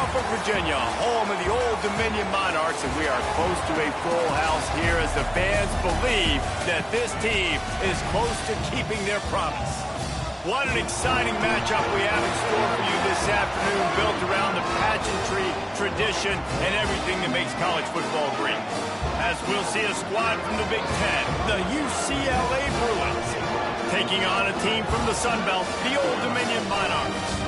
Norfolk, Virginia, home of the Old Dominion Monarchs, and we are close to a full house here as the fans believe that this team is close to keeping their promise. What an exciting matchup we have in store for you this afternoon, built around the pageantry, tradition, and everything that makes college football great. As we'll see a squad from the Big Ten, the UCLA Bruins, taking on a team from the Sun Belt, the Old Dominion Monarchs.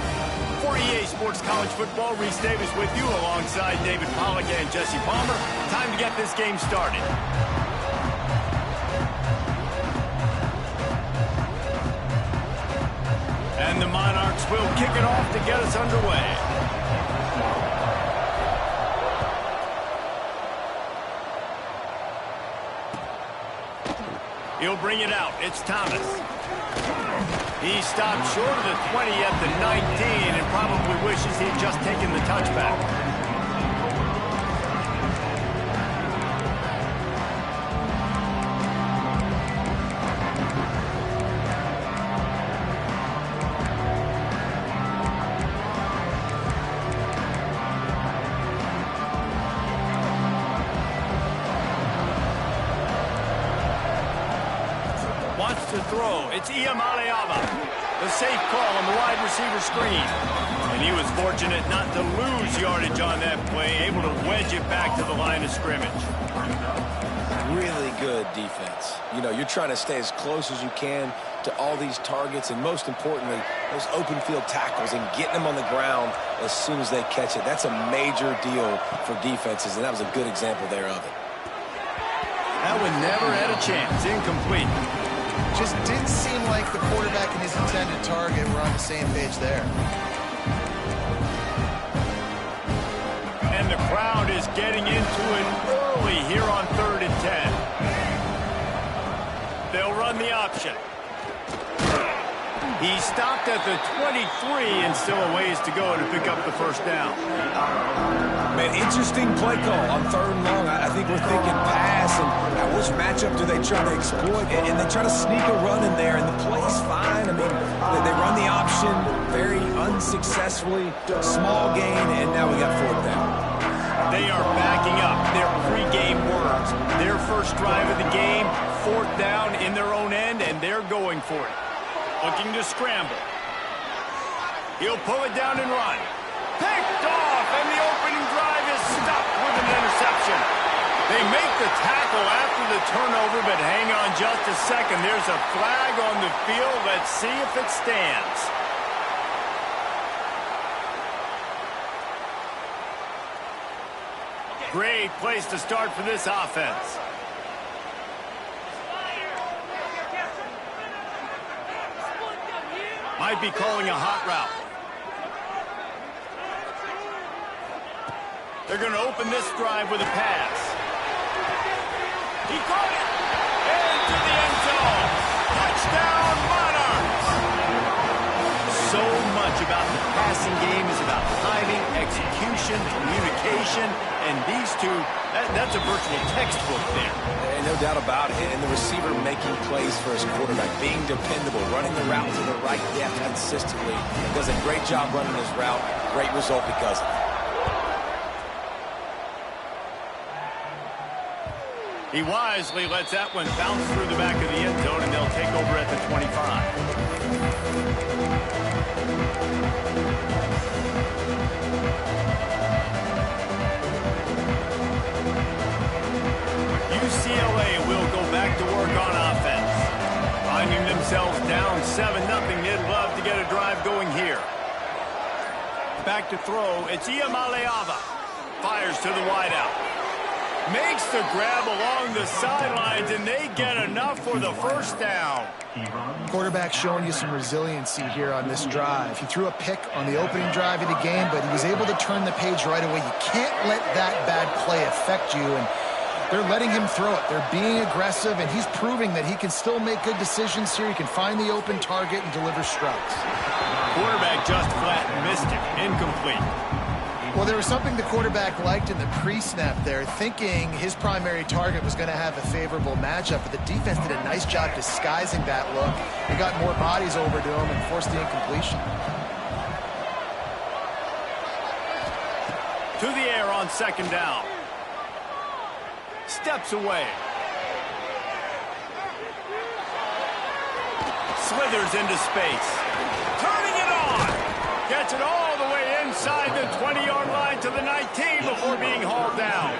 For EA Sports College Football, Reese Davis with you alongside David Pollack and Jesse Palmer. Time to get this game started. And the Monarchs will kick it off to get us underway. He'll bring it out. It's Thomas. He stopped short of the 20 at the 19 and probably wishes he'd just taken the touchback. Wants to throw. It's Iyamaleava. The safe call on the wide receiver screen. And he was fortunate not to lose yardage on that play, able to wedge it back to the line of scrimmage. Really good defense. You know, you're trying to stay as close as you can to all these targets, and most importantly, those open field tackles and getting them on the ground as soon as they catch it. That's a major deal for defenses, and that was a good example there of it. That one never had a chance. Incomplete. Just didn't seem like the quarterback and his intended target were on the same page there. And the crowd is getting into it early here on 3rd and 10. They'll run the option. He stopped at the 23 and still a ways to go to pick up the first down. Man, interesting play call on 3rd and long. I think we're thinking pass, and which matchup do they try to exploit? And they try to sneak a run in there, and the play's fine. I mean, they run the option very unsuccessfully, small gain, and now we got 4th down. They are backing up their pregame words. Their first drive of the game, 4th down in their own end, and they're going for it. Looking to scramble. He'll pull it down and run. Picked off, and the opening drive is stopped with an interception. They make the tackle after the turnover, but hang on just a second. There's a flag on the field. Let's see if it stands. Great place to start for this offense. Might be calling a hot route. They're going to open this drive with a pass. He caught it! Into the end zone! Touchdown, Monarchs! So much about the passing game is about timing, execution, communication, and these two, that's a virtual textbook there. And no doubt about it. And the receiver making plays for his quarterback, being dependable, running the route to the right depth consistently. Does a great job running his route. Great result because of it. He wisely lets that one bounce through the back of the end zone, and they'll take over at the 25. UCLA will go back to work on offense. Finding themselves down 7-0, they'd love to get a drive going here. Back to throw, it's Iyamaleava. Fires to the wideout. Makes the grab along the sidelines, and they get enough for the first down. Quarterback showing you some resiliency here on this drive. He threw a pick on the opening drive of the game, but he was able to turn the page right away. You can't let that bad play affect you, and they're letting him throw it. They're being aggressive, and he's proving that he can still make good decisions here. He can find the open target and deliver strikes. Quarterback just flat missed it. Incomplete. Well, there was something the quarterback liked in the pre-snap there, thinking his primary target was going to have a favorable matchup, but the defense did a nice job disguising that look and got more bodies over to him and forced the incompletion. To the air on second down. Steps away. Slithers into space. Turning it on. Gets it all the way inside the 20-yard line to the 19 before being hauled down.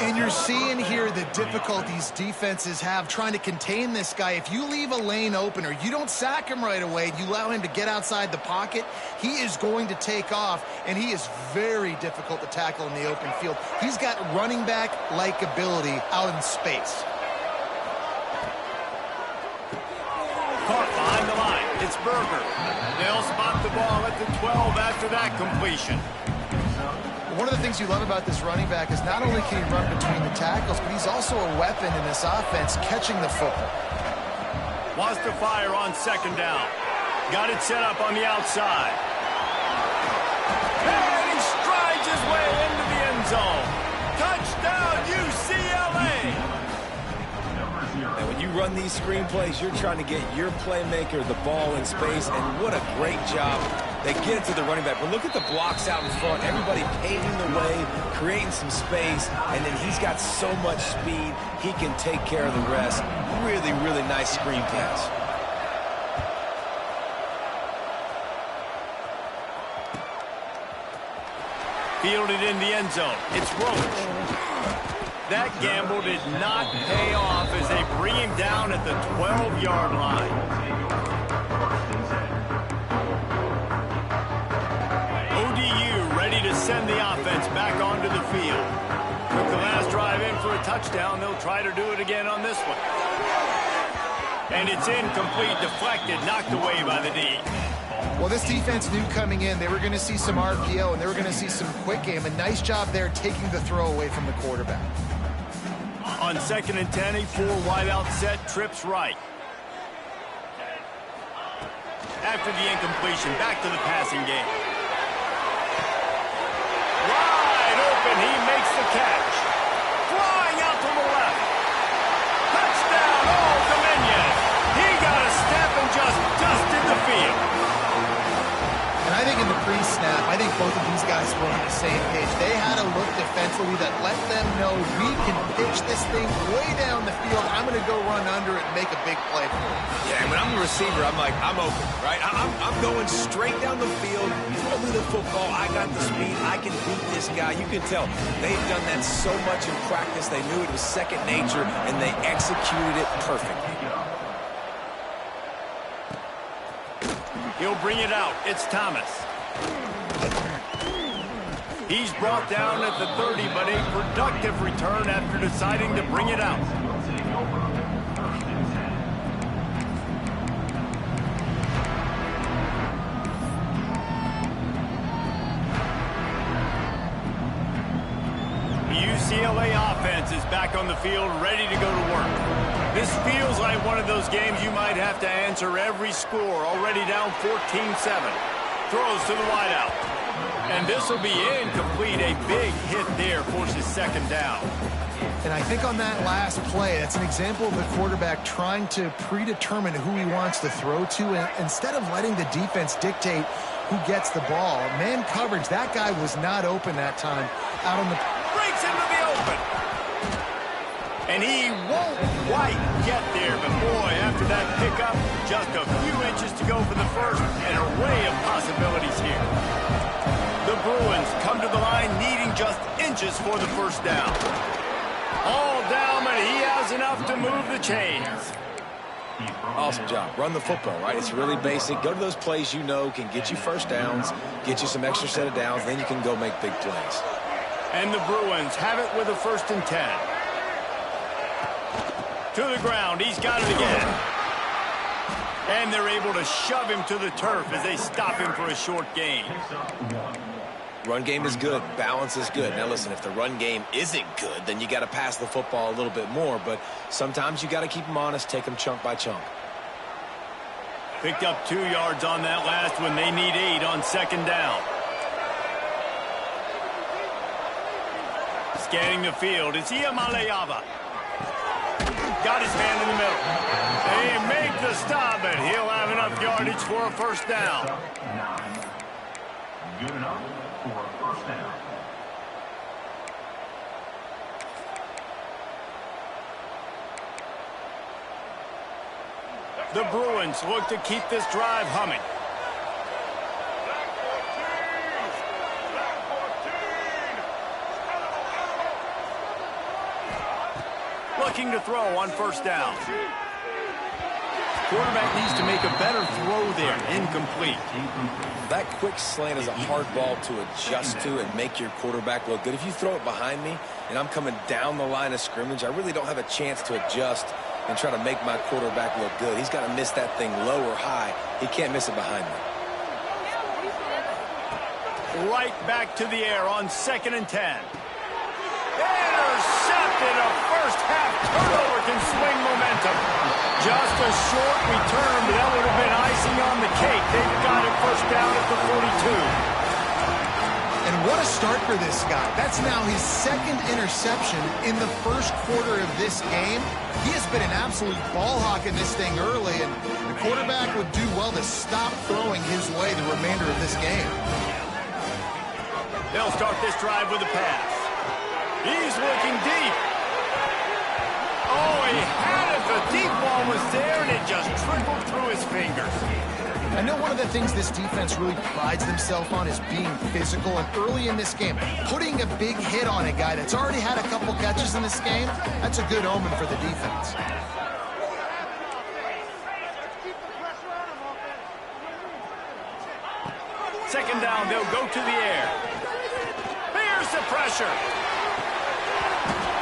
And you're seeing here the difficulties defenses have trying to contain this guy. If you leave a lane open or you don't sack him right away, you allow him to get outside the pocket, he is going to take off, and he is very difficult to tackle in the open field. He's got running back-like ability out in space. Caught behind the line. It's Berger. They'll spot the ball at the 12 after that completion. One of the things you love about this running back is not only can he run between the tackles, but he's also a weapon in this offense, catching the football. Wants to fire on second down. Got it set up on the outside. And he strides his way into the end zone. Touchdown, UCLA! And when you run these screen plays, you're trying to get your playmaker the ball in space, and what a great job. They get it to the running back, but look at the blocks out in front. Everybody paving the way, creating some space, and then he's got so much speed, he can take care of the rest. Really, really nice screen pass. Fielded in the end zone. It's Roach. That gamble did not pay off as they bring him down at the 12-yard line. ODeeeeeee ready to send the offense back onto the field. Took the last drive in for a touchdown. They'll try to do it again on this one. And it's incomplete, deflected, knocked away by the D. Well, this defense knew coming in they were going to see some RPO and they were going to see some quick game. A nice job there taking the throw away from the quarterback. On second and 10, a full wideout set, trips right. After the incompletion, back to the passing game. Wide open, he makes the catch. Flying out to the left. Touchdown, Old Dominion. He got a step and just dusted the field. And I think in the pre-snap, I think both of these guys were on the same page. They had a look defensively that let them know we can pitch this thing way down the field. I'm going to go run under it and make a big play for it. Yeah, and when I'm the receiver, I'm like, I'm open, right? I'm going straight down the field. Throw me the football. I got the speed. I can beat this guy. You can tell they've done that so much in practice. They knew it was second nature, and they executed it perfectly. He'll bring it out. It's Thomas. He's brought down at the 30, but a productive return after deciding to bring it out. The UCLA offense is back on the field, ready to go to work. This feels like one of those games you might have to answer every score. Already down 14-7. Throws to the wideout. And this will be incomplete. A big hit there forces second down. And I think on that last play, that's an example of the quarterback trying to predetermine who he wants to throw to. And instead of letting the defense dictate who gets the ball, man coverage, that guy was not open that time. Out on the... Breaks into the open. And he won't quite get there, but boy, after that pickup, just a few inches to go for the first, and an array of possibilities here. The Bruins come to the line needing just inches for the first down. All down, but he has enough to move the chains. Awesome job. Run the football, right? It's really basic. Go to those plays you know can get you first downs, get you some extra set of downs, then you can go make big plays. And the Bruins have it with a 1st and 10. To the ground, he's got it again. And they're able to shove him to the turf as they stop him for a short gain. Run game is good. Balance is good. Now listen, if the run game isn't good, then you got to pass the football a little bit more. But sometimes you got to keep them honest, take them chunk by chunk. Picked up 2 yards on that last one. They need 8 on second down. Scanning the field, it's Iamaleava. Got his hand in the middle. They make the stop, and he'll have enough yardage for a first down. The Bruins look to keep this drive humming. Looking to throw on first down. Quarterback needs to make a better throw there. Incomplete. That quick slant is a hard ball to adjust to and make your quarterback look good. If you throw it behind me and I'm coming down the line of scrimmage, I really don't have a chance to adjust and try to make my quarterback look good. He's got to miss that thing low or high. He can't miss it behind me. Right back to the air on 2nd and 10. Intercepted. A first half turnover can swing momentum. Just a short return, but that would have been icing on the cake. They've got it first down at the 42. And what a start for this guy. That's now his 2nd interception in the first quarter of this game. He has been an absolute ball hawk in this thing early, and the quarterback would do well to stop throwing his way the remainder of this game. They'll start this drive with a pass. He's looking deep. Oh, he had it. The deep ball was there, and it just trickled through his fingers. I know one of the things this defense really prides themselves on is being physical, and early in this game, putting a big hit on a guy that's already had a couple catches in this game, that's a good omen for the defense. Second down, they'll go to the air. Here's the pressure.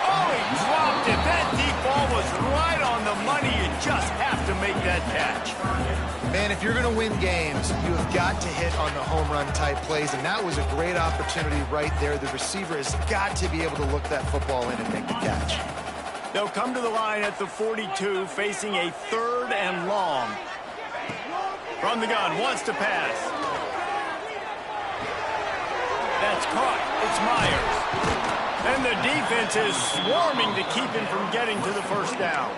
Oh, he dropped it. That deep ball was right on the money. You just have to make that catch. Man, if you're going to win games, you have got to hit on the home run type plays, and that was a great opportunity right there. The receiver has got to be able to look that football in and make the catch. They'll come to the line at the 42, facing a 3rd and long. From the gun, wants to pass. That's caught. It's Myers. And the defense is swarming to keep him from getting to the first down.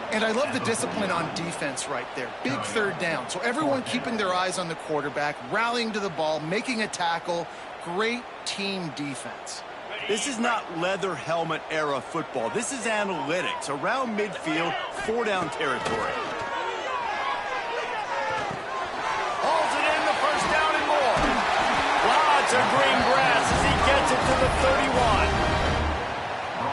And I love the discipline on defense right there. Big 3rd down. So everyone keeping their eyes on the quarterback, rallying to the ball, making a tackle. Great team defense. This is not leather helmet era football. This is analytics. Around midfield, 4-down territory. Holds it in, the first down and more. Lots of green grass as he gets it to the 31.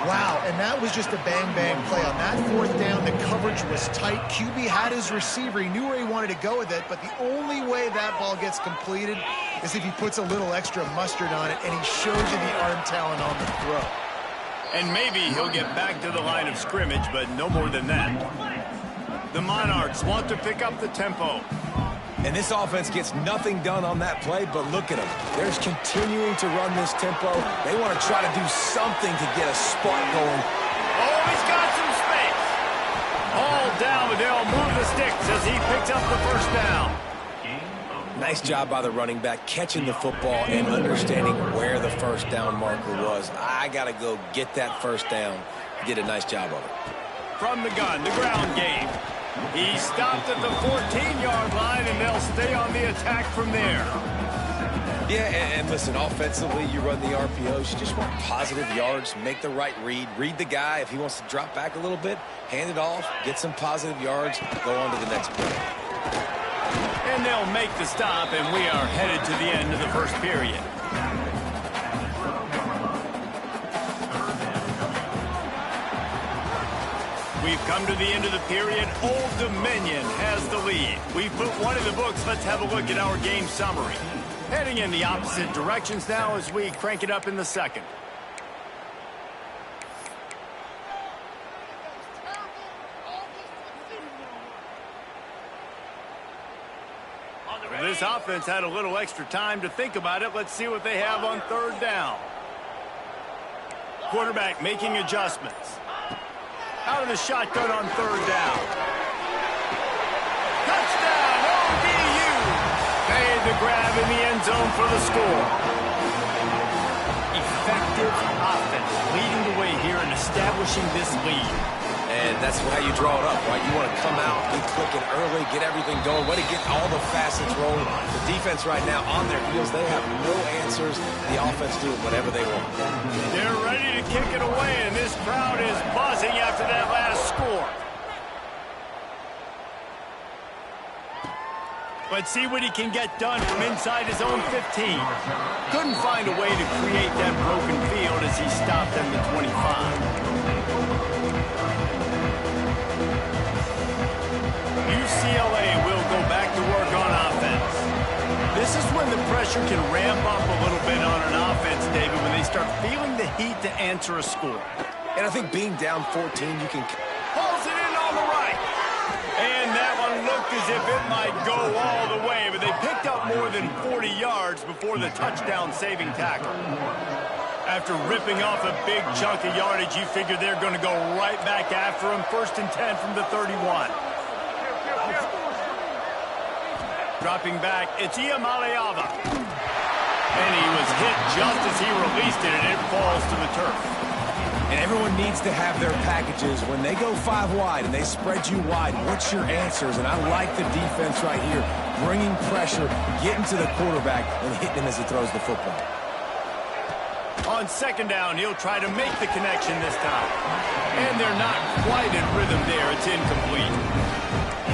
Wow, and that was just a bang-bang play. On that 4th down, the coverage was tight. QB had his receiver. He knew where he wanted to go with it, but the only way that ball gets completed is if he puts a little extra mustard on it, and he shows you the arm talent on the throw. And maybe he'll get back to the line of scrimmage, but no more than that. The Monarchs want to pick up the tempo. And this offense gets nothing done on that play, but look at them. They're just continuing to run this tempo. They want to try to do something to get a spark going. Oh, he's got some space. All down, but they'll move the sticks as he picks up the first down. Nice job by the running back, catching the football and understanding where the first down marker was. I got to go get that first down. Did a nice job of it. From the gun, the ground game. He stopped at the 14-yard line, and they'll stay on the attack from there. Yeah, and listen, offensively, you run the RPOs. You just want positive yards, make the right read the guy. If he wants to drop back a little bit, hand it off, get some positive yards, go on to the next play. And they'll make the stop, and we are headed to the end of the first period. We've come to the end of the period. Old Dominion has the lead. We've put one in the books. Let's have a look at our game summary. Heading in the opposite directions now as we crank it up in the second. This offense had a little extra time to think about it. Let's see what they have on 3rd down. Quarterback making adjustments. Out of the shotgun on 3rd down. Touchdown, ODeeeeeee! Made the grab in the end zone for the score. Effective offense leading the way here and establishing this lead. And that's how you draw it up, right? You want to come out, be clicking early, get everything going, way to get all the facets rolling. The defense right now on their heels, they have no answers. The offense doing whatever they want. They're ready to kick it away, and this crowd is buzzing after that last score. But see what he can get done from inside his own 15. Couldn't find a way to create that broken field as he stopped at the 25. UCLA will go back to work on offense. This is when the pressure can ramp up a little bit on an offense, David, when they start feeling the heat to answer a score. And I think being down 14, you can... Pulls it in on the right. And that one looked as if it might go all the way, but they picked up more than 40 yards before the touchdown-saving tackle. After ripping off a big chunk of yardage, you figure they're going to go right back after him. 1st and 10 from the 31. Dropping back, it's Iamaleava. And he was hit just as he released it, and it falls to the turf. And everyone needs to have their packages. When they go 5 wide and they spread you wide, what's your answers? And I like the defense right here, bringing pressure, getting to the quarterback, and hitting him as he throws the football. On 2nd down, he'll try to make the connection this time. And they're not quite in rhythm there. It's incomplete.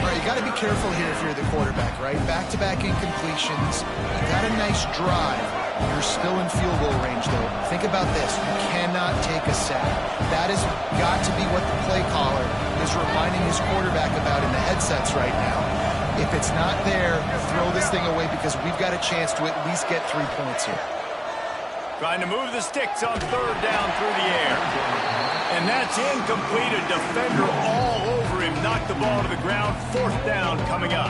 All right, you got to be careful here if you're the quarterback, right? Back-to-back incompletions. You got a nice drive. You're still in field goal range, though. Think about this. You cannot take a sack. That has got to be what the play caller is reminding his quarterback about in the headsets right now. If it's not there, throw this thing away because we've got a chance to at least get 3 points here. Trying to move the sticks on 3rd down through the air. And that's incomplete. A defender all over him. Knocked the ball to the ground. 4th down coming up.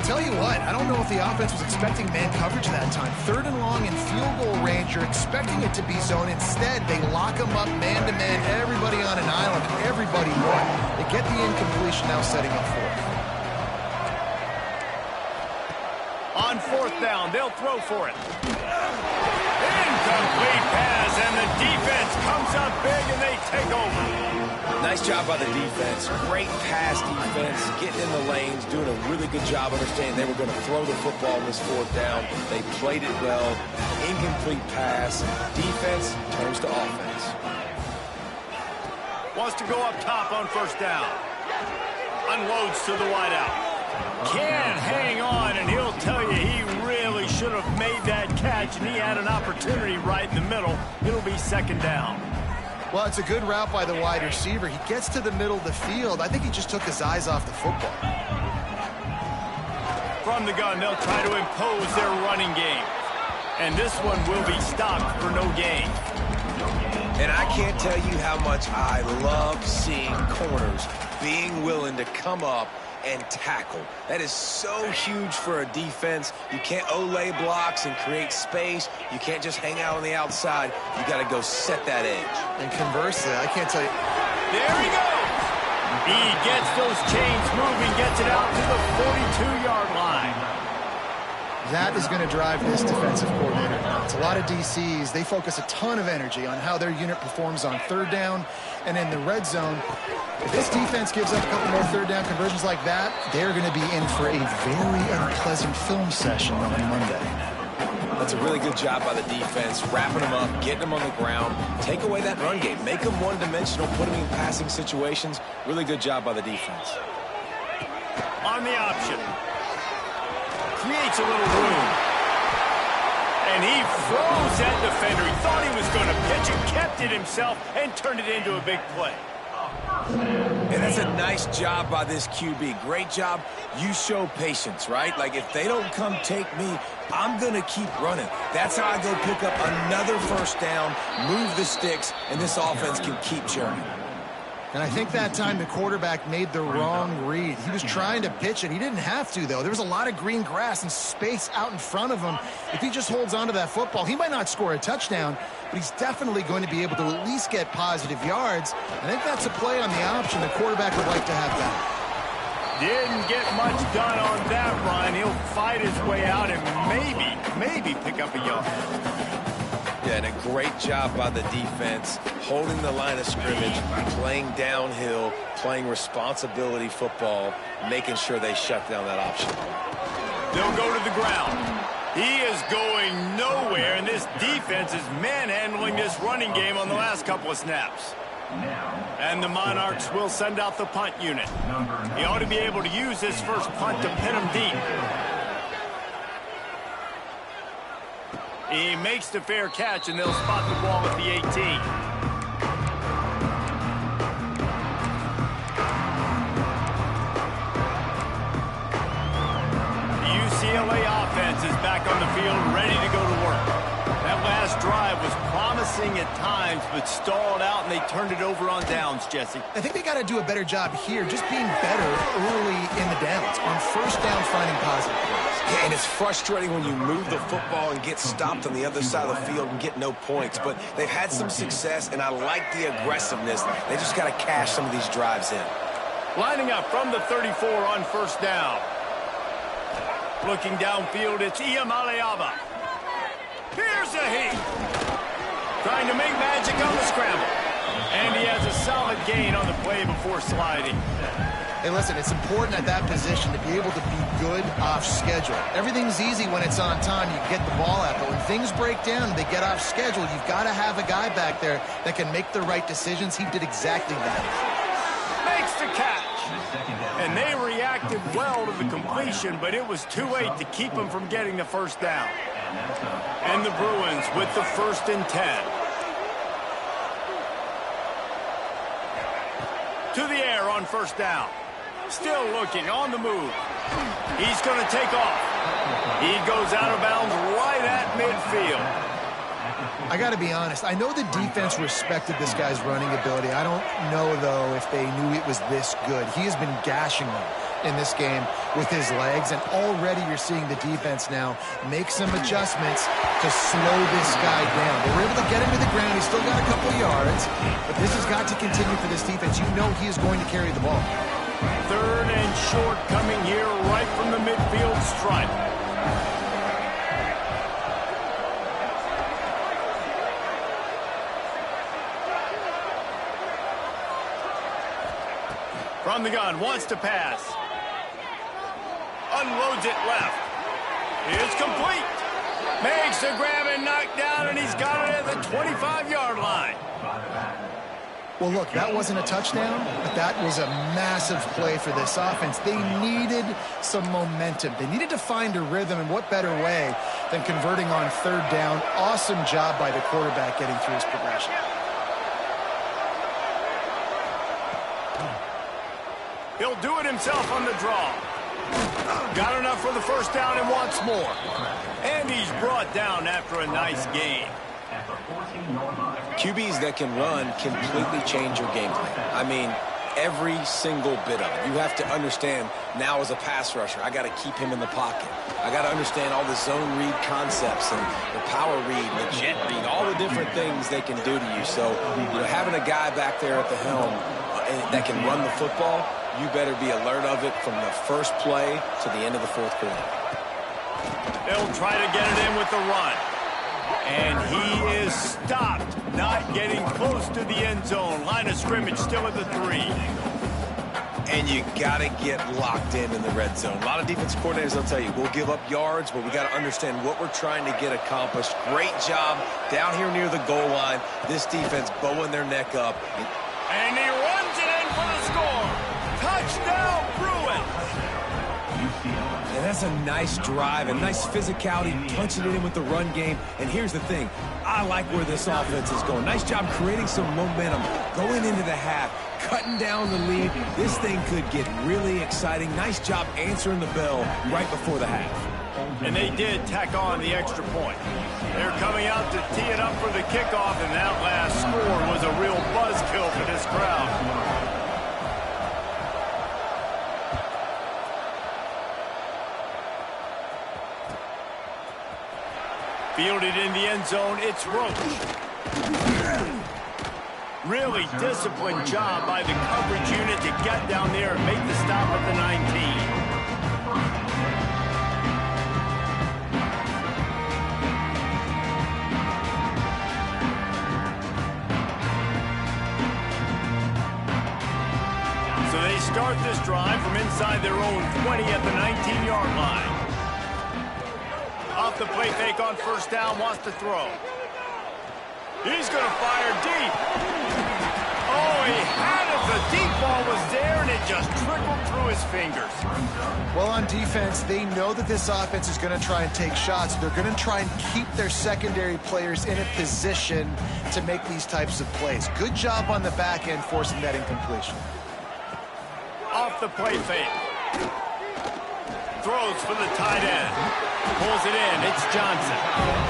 Tell you what, I don't know if the offense was expecting man coverage that time. 3rd and long in field goal range. You're expecting it to be zone. Instead, they lock them up man-to-man. Everybody on an island. Everybody won. They get the incompletion, now setting up 4th. On 4th down, they'll throw for it. Incomplete pass, and the defense comes up big, and they take over. Nice job by the defense. Great pass defense, getting in the lanes, doing a really good job understanding they were going to throw the football on this 4th down. They played it well. Incomplete pass. Defense turns to offense. Wants to go up top on 1st down. Unloads to the wideout. Can't hang on, and he'll tell you he really should have made that catch, and he had an opportunity right in the middle. It'll be 2nd down. Well, it's a good route by the wide receiver. He gets to the middle of the field. I think he just took his eyes off the football. From the gun, they'll try to impose their running game. And this one will be stopped for no gain. And I can't tell you how much I love seeing corners being willing to come up and tackle. That is so huge for a defense. You can't olay blocks and create space. You can't just hang out on the outside. You got to go set that edge. And conversely, I can't tell you. There he goes. He gets those chains moving, gets it out to the 42-yard line. That is going to drive this defensive coordinator nuts. A lot of DCs, they focus a ton of energy on how their unit performs on 3rd down and in the red zone. If this defense gives up a couple more 3rd down conversions like that, they're going to be in for a very unpleasant film session on Monday. That's a really good job by the defense, wrapping them up, getting them on the ground, take away that run game, make them one-dimensional, put them in passing situations. Really good job by the defense. On the option. Creates a little room. And he froze that defender. He thought he was going to pitch it, kept it himself, and turned it into a big play. And that's a nice job by this QB. Great job. You show patience, right? Like, if they don't come take me, I'm going to keep running. That's how I go pick up another 1st down, move the sticks, and this offense can keep churning. And I think that time the quarterback made the wrong read. He was trying to pitch it. He didn't have to, though. There was a lot of green grass and space out in front of him. If he just holds on to that football, he might not score a touchdown, but he's definitely going to be able to at least get positive yards. I think that's a play on the option the quarterback would like to have done. Didn't get much done on that run. He'll fight his way out and maybe pick up a yard. Yeah, man, a great job by the defense, holding the line of scrimmage, playing downhill, playing responsibility football, making sure they shut down that option. They'll go to the ground. He is going nowhere, and this defense is manhandling this running game on the last couple of snaps. And the Monarchs will send out the punt unit. He ought to be able to use this first punt to pin him deep. He makes the fair catch, and they'll spot the ball at the 18. The UCLA offense is back on the field, ready to go to work. That last drive was promising at times, but stalled out, and they turned it over on downs, Jesse. I think they got to do a better job here, just being better early in the downs, on first down finding positive plays. Yeah, and it's frustrating when you move the football and get stopped on the other side of the field and get no points, but they've had some success, and I like the aggressiveness. They just got to cash some of these drives in. Lining up from the 34 on first down. Looking downfield, it's Iamaleava. Here's a heat. Trying to make magic on the scramble. And he has a solid gain on the play before sliding. Hey, listen, it's important at that position to be able to be good off schedule. Everything's easy when it's on time, you get the ball out. But when things break down, they get off schedule, you've got to have a guy back there that can make the right decisions. He did exactly that. Makes the catch. And they reacted well to the completion, but it was too late to keep him from getting the first down. And the Bruins with the 1st and 10. To the air on first down. Still looking on the move. He's going to take off. He goes out of bounds right at midfield. I got to be honest. I know the defense respected this guy's running ability. I don't know, though, if they knew it was this good. He has been gashing them in this game with his legs, and already you're seeing the defense now make some adjustments to slow this guy down. They were able to get him to the ground. He's still got a couple yards, but this has got to continue for this defense. You know he is going to carry the ball. 3rd and short coming here right from the midfield stripe. From the gun, wants to pass. Unloads it left. It's complete. Makes the grab and knock down, and he's got it at the 25-yard line. Well, look, that wasn't a touchdown, but that was a massive play for this offense. They needed some momentum. They needed to find a rhythm, and what better way than converting on 3rd down. Awesome job by the quarterback getting through his progression. He'll do it himself on the draw. Got enough for the first down and wants more. And he's brought down after a nice gain. QBs that can run completely change your game plan. I mean, every single bit of it. You have to understand now as a pass rusher, I got to keep him in the pocket. I got to understand all the zone read concepts and the power read, the jet read, all the different things they can do to you. So, having a guy back there at the helm that can run the football, you better be alert of it from the first play to the end of the 4th quarter. They'll try to get it in with the run. And he is stopped, not getting close to the end zone. Line of scrimmage still at the 3. And you got to get locked in the red zone. A lot of defense coordinators, they'll tell you, we'll give up yards, but we got to understand what we're trying to get accomplished. Great job down here near the goal line. This defense bowing their neck up. And he runs it in for the score. Touchdown, Bruins. And that's a nice drive, a nice physicality, punching it in with the run game. And here's the thing. I like where this offense is going. Nice job creating some momentum, going into the half, cutting down the lead. This thing could get really exciting. Nice job answering the bell right before the half. And they did tack on the extra point. They're coming out to tee it up for the kickoff, and that last score was a real buzzkill for this crowd. Fielded in the end zone, it's Roach. Really disciplined job by the coverage unit to get down there and make the stop at the 19. start this drive from inside their own 20 at the 19-yard line. Off the play fake on first down, wants to throw. He's going to fire deep. Oh, he had it. The deep ball was there, and it just trickled through his fingers. Well, on defense, they know that this offense is going to try and take shots. They're going to try and keep their secondary players in a position to make these types of plays. Good job on the back end forcing that incompletion. Off the play fake. Throws for the tight end. Pulls it in. It's Johnson.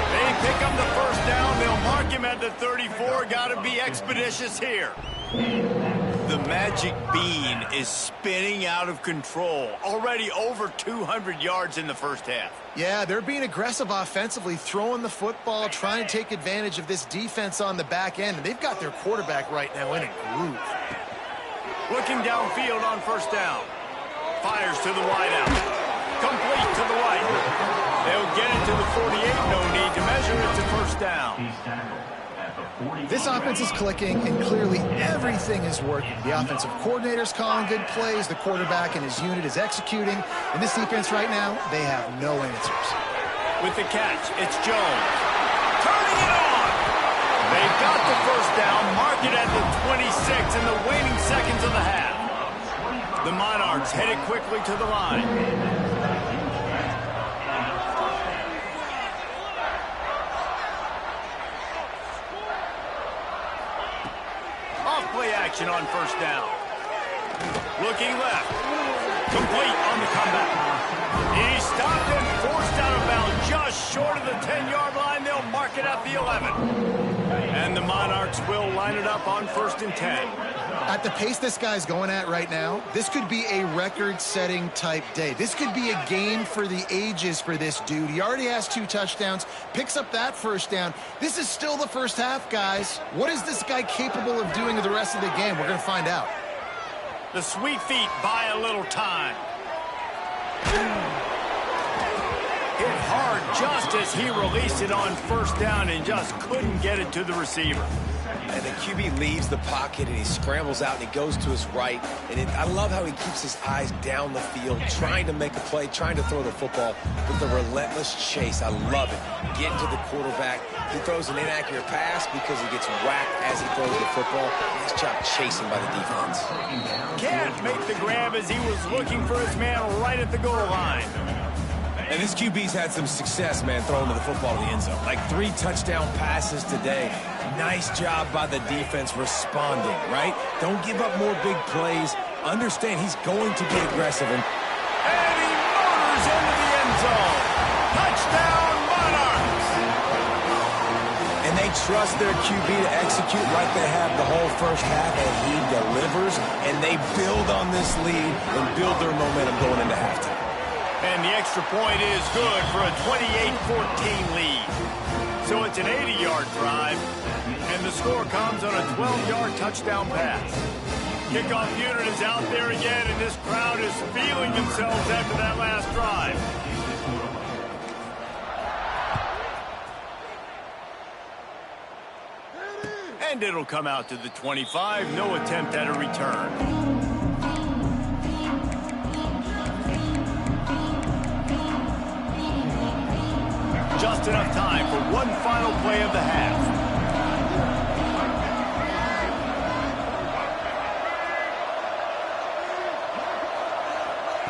They pick up the first down. They'll mark him at the 34. Got to be expeditious here. The magic bean is spinning out of control. Already over 200 yards in the first half. Yeah, they're being aggressive offensively, throwing the football, trying to take advantage of this defense on the back end. And they've got their quarterback right now in a groove. Looking downfield on first down. Fires to the wideout. Complete to the right. They'll get it to the 48. No need to measure it to first down. This offense is clicking, and clearly everything is working. The offensive coordinator's calling good plays. The quarterback and his unit is executing. And this defense right now, they have no answers. With the catch, it's Jones. Turning it on. They've got the first down. Mark it at the 26 in the waning seconds of the half. The Monarchs headed quickly to the line. Play action on first down. Looking left. Complete on the comeback. He stopped and forced out of bounds just short of the 10-yard line. They'll mark it at the 11. And the Monarchs will line it up on first and 10. At the pace this guy's going at right now, this could be a record-setting type day. This could be a game for the ages for this dude. He already has 2 touchdowns, picks up that first down. This is still the first half, guys. What is this guy capable of doing in the rest of the game? We're going to find out. The sweet feet buy a little time. Hit hard just as he released it on first down and just couldn't get it to the receiver. And the QB leaves the pocket, and he scrambles out, and he goes to his right. And I love how he keeps his eyes down the field, trying to make a play, trying to throw the football with the relentless chase. I love it. Getting to the quarterback. He throws an inaccurate pass because he gets whacked as he throws the football. Nice job chasing by the defense. Can't make the grab as he was looking for his man right at the goal line. And this QB's had some success, man, throwing to the football in the end zone. Like 3 touchdown passes today. Nice job by the defense responding, right? Don't give up more big plays. Understand he's going to get aggressive. And he motors into the end zone. Touchdown, Monarchs! And they trust their QB to execute like they have the whole first half, and he delivers. And they build on this lead and build their momentum going into halftime. And the extra point is good for a 28-14 lead. So it's an 80-yard drive, and the score comes on a 12-yard touchdown pass. Kickoff unit is out there again, and this crowd is feeling themselves after that last drive. And it'll come out to the 25. No attempt at a return. Just enough time for one final play of the half.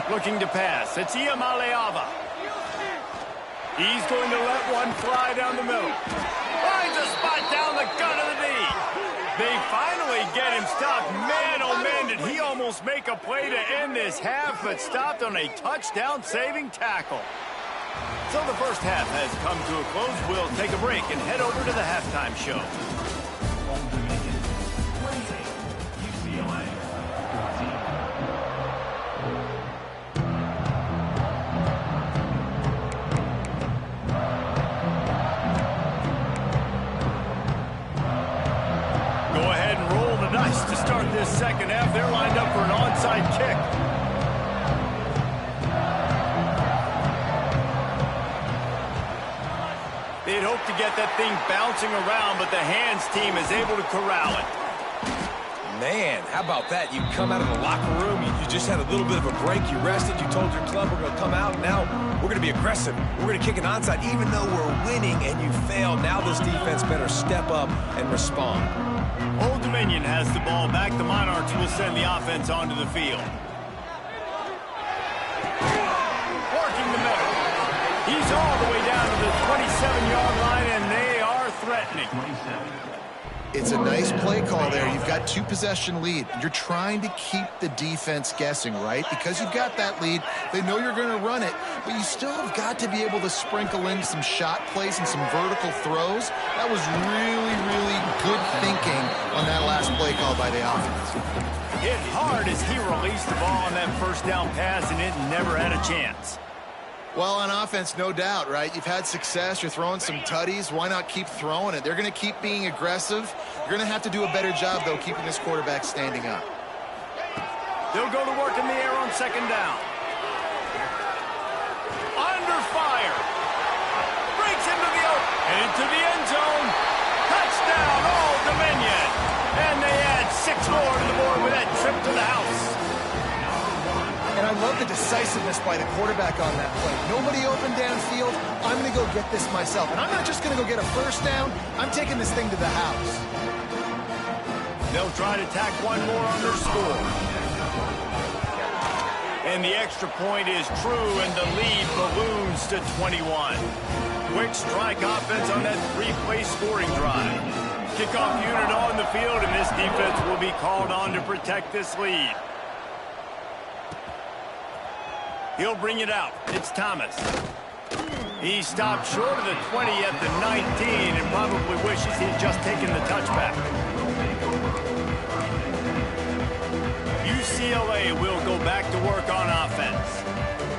Looking to pass. It's Iamaleava. He's going to let one fly down the middle. Finds a spot down the gut of the knee. They finally get him stopped. Man, oh man, did he almost make a play to end this half, but stopped on a touchdown-saving tackle. So the first half has come to a close. We'll take a break and head over to the halftime show. Go ahead and roll the dice to start this second half. They're lined up for an onside kick. They'd hope to get that thing bouncing around, but the hands team is able to corral it. Man, how about that? You come out of the locker room, you just had a little bit of a break, you rested, you told your club we're going to come out, and now we're going to be aggressive. We're going to kick an onside, even though we're winning and you failed. Now this defense better step up and respond. Old Dominion has the ball back. The Monarchs will send the offense onto the field. Working the middle. He's all the way down to the 27-yard line, and they are threatening. It's a nice play call there. You've got 2-possession lead. You're trying to keep the defense guessing, right? Because you've got that lead, they know you're going to run it, but you still have got to be able to sprinkle in some shot plays and some vertical throws. That was really, really good thinking on that last play call by the offense. Hit hard as he released the ball on that first down pass, and it never had a chance. Well, on offense, no doubt, right? You've had success. You're throwing some tutties. Why not keep throwing it? They're going to keep being aggressive. You're going to have to do a better job, though, keeping this quarterback standing up. They'll go to work in the air on second down. Under fire. Breaks into the open. Into the end zone. Touchdown, Old Dominion. And they add 6 more to the board with that trip to the house. And I love the decisiveness by the quarterback on that play. Nobody open downfield. I'm going to go get this myself. And I'm not just going to go get a first down. I'm taking this thing to the house. They'll try to tack one more on their score. And the extra point is true, and the lead balloons to 21. Quick strike offense on that 3-play scoring drive. Kickoff unit on the field, and this defense will be called on to protect this lead. He'll bring it out. It's Thomas. He stopped short of the 20 at the 19 and probably wishes he'd just taken the touchback. UCLA will go back to work on offense.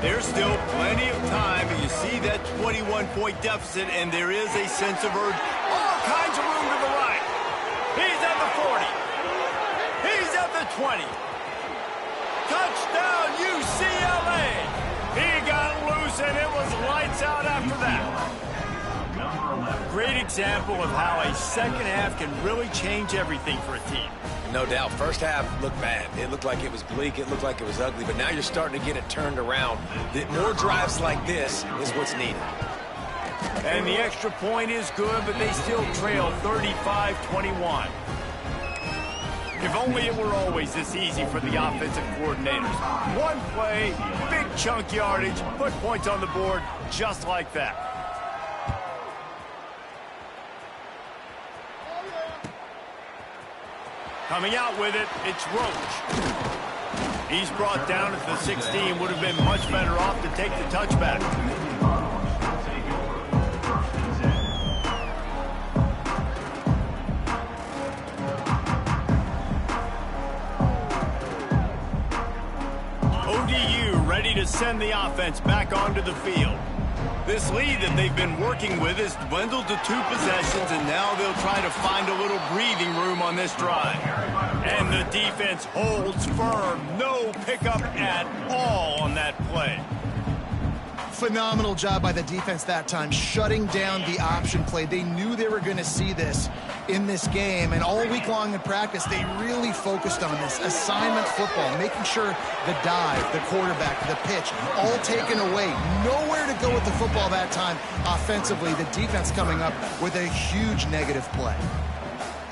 There's still plenty of time, but you see that 21-point deficit, and there is a sense of urgency. All kinds of room to the right. He's at the 40. He's at the 20. Touchdown, UCLA! He got loose, and it was lights out after that. Great example of how a second half can really change everything for a team. No doubt. First half looked bad. It looked like it was bleak. It looked like it was ugly. But now you're starting to get it turned around. More drives like this is what's needed. And the extra point is good, but they still trail 35-21. If only it were always this easy for the offensive coordinators. One play, big chunk yardage, put points on the board just like that. Coming out with it, it's Roach. He's brought down at the 16. Would have been much better off to take the touchback. ODU ready to send the offense back onto the field. This lead that they've been working with has dwindled to 2 possessions, and now they'll try to find a little breathing room on this drive. And the defense holds firm. No pickup at all on that play. Phenomenal job by the defense that time, shutting down the option play. They knew they were going to see this in this game, and all week long in practice, they really focused on this assignment football, making sure the dive, the quarterback, the pitch, all taken away. Nowhere to go with the football that time offensively. The defense coming up with a huge negative play.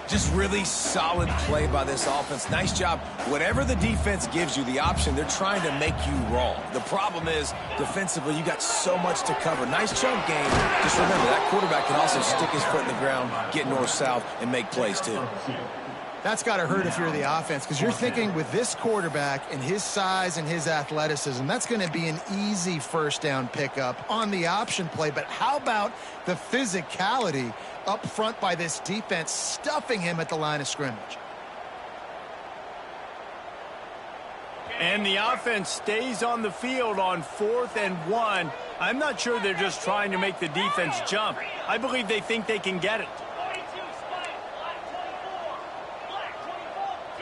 Just really solid play by this offense. Nice job. Whatever the defense gives you the option, they're trying to make you wrong. The problem is, defensively, you got so much to cover. Nice chunk game. Just remember, that quarterback can also stick his foot in the ground, get north-south, and make plays, too. That's got to hurt if you're the offense, because you're thinking with this quarterback and his size and his athleticism, that's going to be an easy first down pickup on the option play. But how about the physicality up front by this defense, stuffing him at the line of scrimmage? And the offense stays on the field on 4th and 1. I'm not sure they're just trying to make the defense jump. I believe they think they can get it.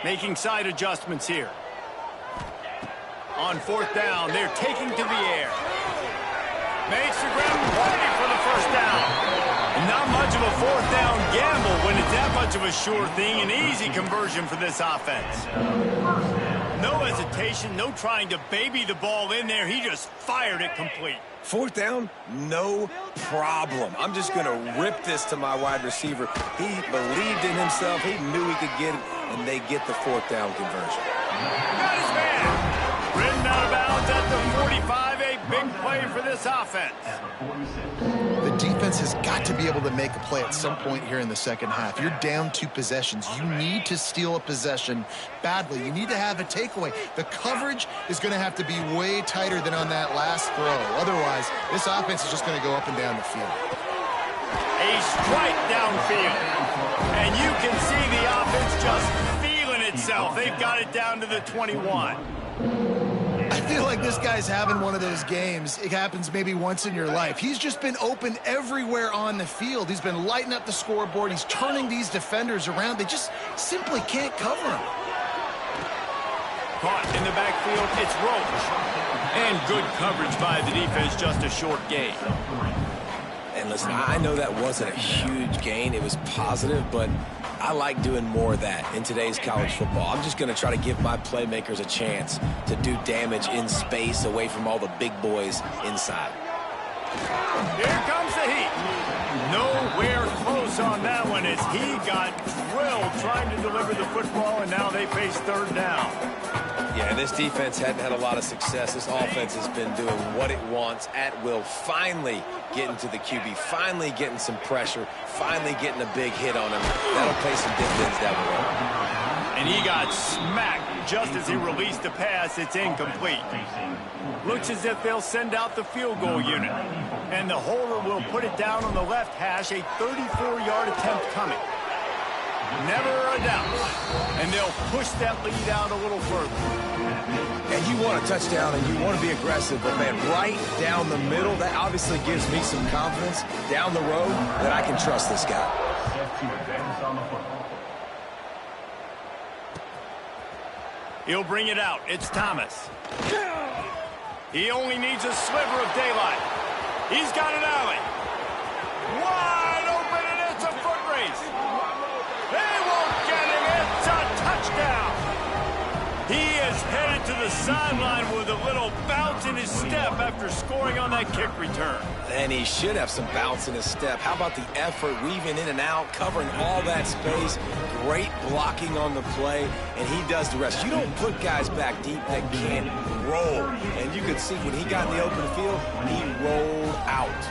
Making side adjustments here. On 4th down, they're taking to the air. Makes the ground ready for the first down. Not much of a 4th down gamble When it's that much of a sure thing, an easy conversion for this offense. No hesitation, no trying to baby the ball in there. He just fired it complete. Fourth down, no problem. I'm just going to rip this to my wide receiver. He believed in himself. He knew he could get it, and they get the fourth down conversion. Got his man. Ridden out of bounds at the 45. A big play for this offense. The defense has got to be able to make a play at some point here in the second half. You're down 2 possessions. You need to steal a possession badly. You need to have a takeaway. The coverage is going to have to be way tighter than on that last throw. Otherwise, this offense is just going to go up and down the field. A strike downfield. And you can see the offense just feeling itself. They've got it down to the 21. I feel like this guy's having one of those games. It happens maybe once in your life. He's just been open everywhere on the field. He's been lighting up the scoreboard. He's turning these defenders around. They just simply can't cover him. Caught in the backfield, it's Roach. And good coverage by the defense, just a short gain. And listen, I know that wasn't a huge gain. It was positive, but I like doing more of that in today's college football. I'm just going to try to give my playmakers a chance to do damage in space away from all the big boys inside. Here comes the heat. Nowhere close on that one as he got drilled trying to deliver the football, and now they face third down. Yeah, this defense hadn't had a lot of success. This offense has been doing what it wants at will. Finally getting to the QB, finally getting some pressure, finally getting a big hit on him. That'll pay some dividends down the road. And he got smacked just as he released the pass. It's incomplete. Looks as if they'll send out the field goal unit. And the holder will put it down on the left hash, a 34-yard attempt coming. Never a doubt. And they'll push that lead out a little further. And you want a touchdown and you want to be aggressive, but man, right down the middle, that obviously gives me some confidence down the road that I can trust this guy. He'll bring it out. It's Thomas. He only needs a sliver of daylight. He's got an alley. Wide open, and it's a foot race. They won't get him. It's a touchdown. He is headed to the sideline with a little bounce in his step after scoring on that kick return. And he should have some bounce in his step. How about the effort, weaving in and out, covering all that space, great blocking on the play, and he does the rest. You don't put guys back deep that can't roll. And you could see when he got in the open field, he rolled out.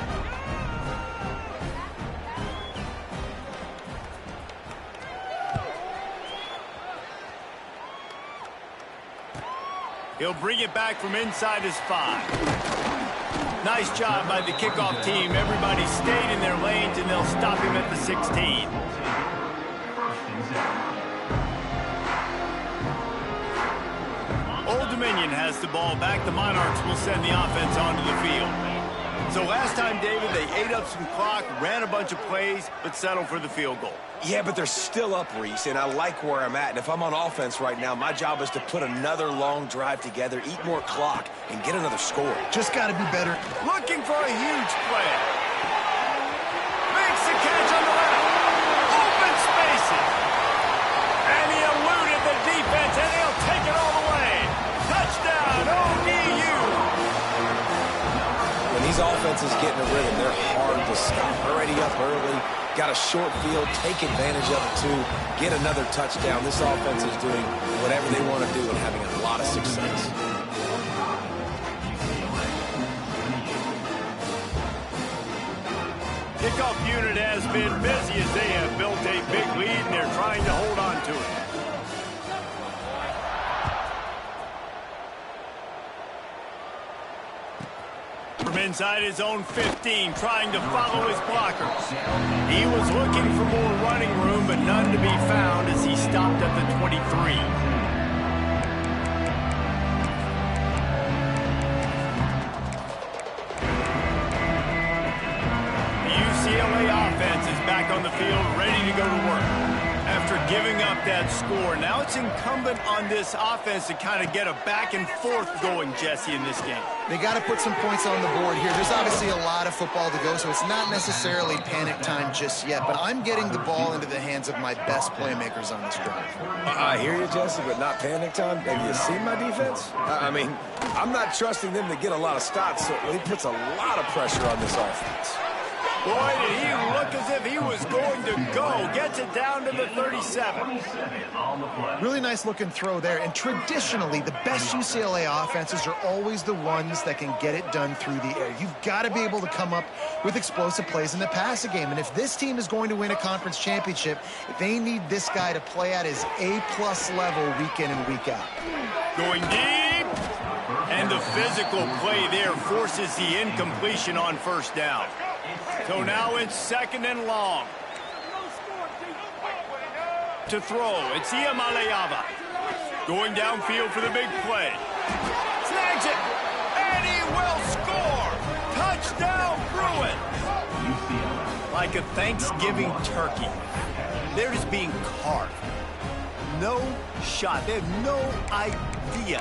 He'll bring it back from inside his 5. Nice job by the kickoff team. Everybody stayed in their lanes, and they'll stop him at the 16. Old Dominion has the ball back. The Monarchs will send the offense onto the field. So last time, David, they ate up some clock, ran a bunch of plays, but settled for the field goal. Yeah, but they're still up, Reese, and I like where I'm at. And if I'm on offense right now, my job is to put another long drive together, eat more clock, and get another score. Just got to be better. Looking for a huge play. Makes the catch on the left. Open spaces. And he eluded the defense, and he'll take it all the way. Touchdown, ODeeeeeee. When these offenses get in a rhythm, they're hard to stop. Already up early, got a short field, take advantage of it too, get another touchdown. This offense is doing whatever they want to do and having a lot of success. Kickoff unit has been busy as they have built a big lead, and they're trying to hold on to it. From inside his own 15, trying to follow his blockers. He was looking for more running room, but none to be found as he stopped at the 23. The UCLA offense is back on the field, ready to go to work. After giving up that score, now it's incumbent on this offense to kind of get a back and forth going, Jesse, in this game. They got to put some points on the board here. There's obviously a lot of football to go, so it's not necessarily panic time just yet, but I'm getting the ball into the hands of my best playmakers on this drive. I hear you, Jesse, but not panic time. Have you seen my defense? I mean, I'm not trusting them to get a lot of stops, so he puts a lot of pressure on this offense. Boy, did he look as if he was going to go. Gets it down to the 37. Really nice looking throw there. And traditionally, the best UCLA offenses are always the ones that can get it done through the air. You've got to be able to come up with explosive plays in the passing game. And if this team is going to win a conference championship, they need this guy to play at his A-plus level week in and week out. Going deep. And the physical play there forces the incompletion on first down. So now it's second and long. To throw, it's Iamaleava. Going downfield for the big play. Snags it, and he will score. Touchdown, Bruin. Like a Thanksgiving turkey. They're just being carved. No shot. They have no idea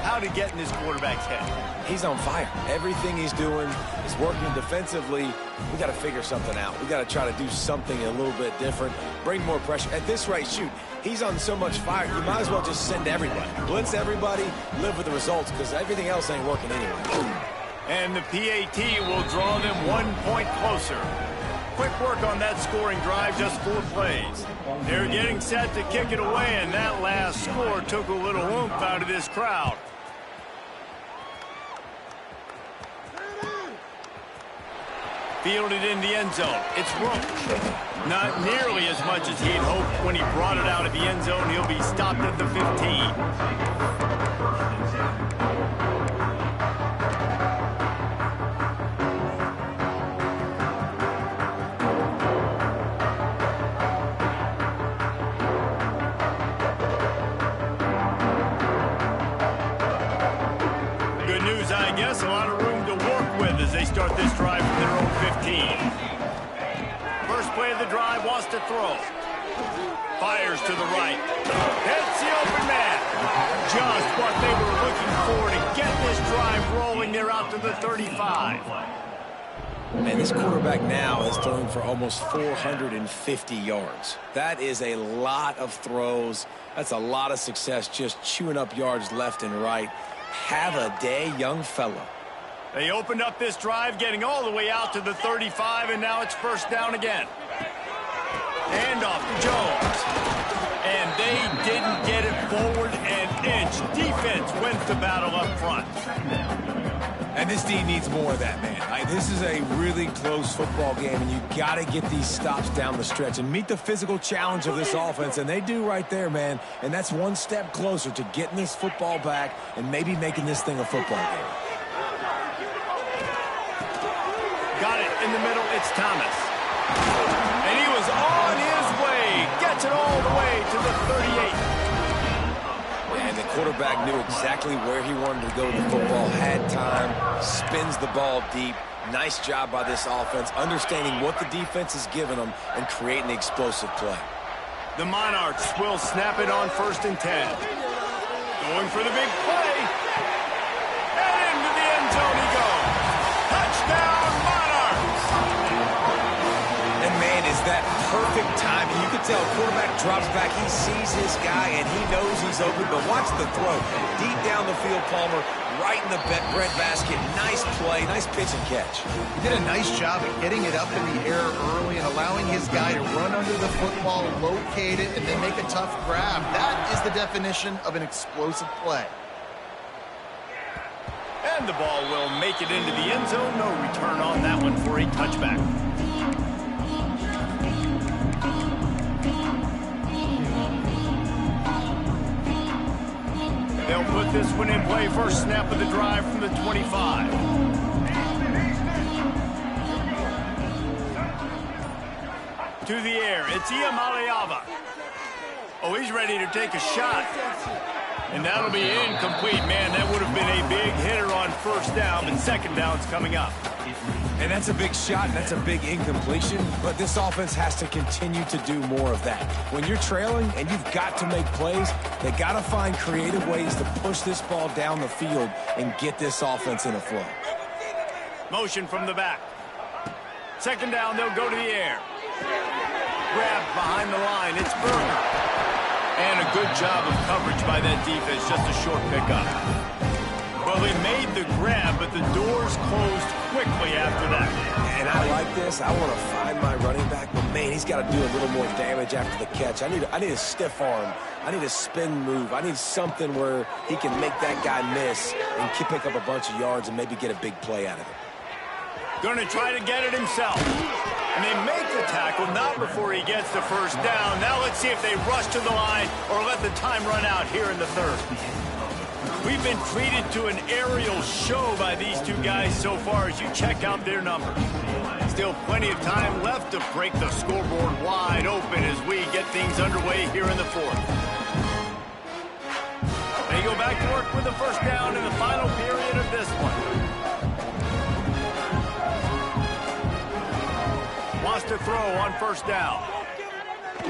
how to get in this quarterback's head. He's on fire. Everything he's doing is working defensively. We got to figure something out. We got to try to do something a little bit different, bring more pressure. At this rate, shoot, he's on so much fire, you might as well just send everybody. Blitz everybody, live with the results, because everything else ain't working anyway. And the PAT will draw them 1 point closer. Quick work on that scoring drive, just 4 plays. They're getting set to kick it away, and that last score took a little oomph out of this crowd. Fielded in the end zone. It's Roach. Not nearly as much as he'd hoped when he brought it out of the end zone. He'll be stopped at the 15. A lot of room to work with as they start this drive from their own 15. First play of the drive, wants to throw. Fires to the right. Hits the open man. Just what they were looking for to get this drive rolling. They're out to the 35. And this quarterback now is throwing for almost 450 yards. That is a lot of throws. That's a lot of success, just chewing up yards left and right. Have a day, young fella. They opened up this drive, getting all the way out to the 35, and now it's first down again. Handoff to Jones. And they didn't get it forward an inch. Defense wins the battle up front. And this team needs more of that, man. This is a really close football game, and you got to get these stops down the stretch and meet the physical challenge of this offense, and they do right there, man. And that's one step closer to getting this football back and maybe making this thing a football game. Got it in the middle. It's Thomas. And he was on his way. Gets it all the way to the 38. And the quarterback knew exactly where he wanted to go with the football, had time, spins the ball deep. Nice job by this offense, understanding what the defense is giving them and creating the explosive play. The Monarchs will snap it on 1st and 10. Going for the big play. And into the end zone he goes. Touchdown, Monarchs! And man, is that perfect timing. You can tell quarterback drops back. He sees his guy, and he knows he's open. But watch the throw. Deep down the field, Palmer, right in the bread basket. Nice play, nice pitch and catch. He did a nice job of getting it up in the air early and allowing his guy to run under the football, locate it, and then make a tough grab. That is the definition of an explosive play. And the ball will make it into the end zone. No return on that one for a touchback. They'll put this one in play. First snap of the drive from the 25. To the air, it's Iamaleava. Oh, he's ready to take a shot. And that'll be incomplete. Man, that would have been a big hitter on first down, but second down's coming up. And that's a big shot, and that's a big incompletion, but this offense has to continue to do more of that. When you're trailing and you've got to make plays, they got to find creative ways to push this ball down the field and get this offense in a flow. Motion from the back. Second down, they'll go to the air. Grab behind the line, it's Berger. And a good job of coverage by that defense, just a short pickup. Well, they made the grab, but the doors closed quickly after that. And I like this. I want to find my running back, but man, he's got to do a little more damage after the catch. I need a stiff arm. I need a spin move. I need something where he can make that guy miss and pick up a bunch of yards and maybe get a big play out of it. Going to try to get it himself. And they make the tackle, not before he gets the first down. Now let's see if they rush to the line or let the time run out here in the third. We've been treated to an aerial show by these two guys so far as you check out their numbers. Still plenty of time left to break the scoreboard wide open as we get things underway here in the fourth. They go back to work with the first down in the final period of this one. Wants to throw on first down.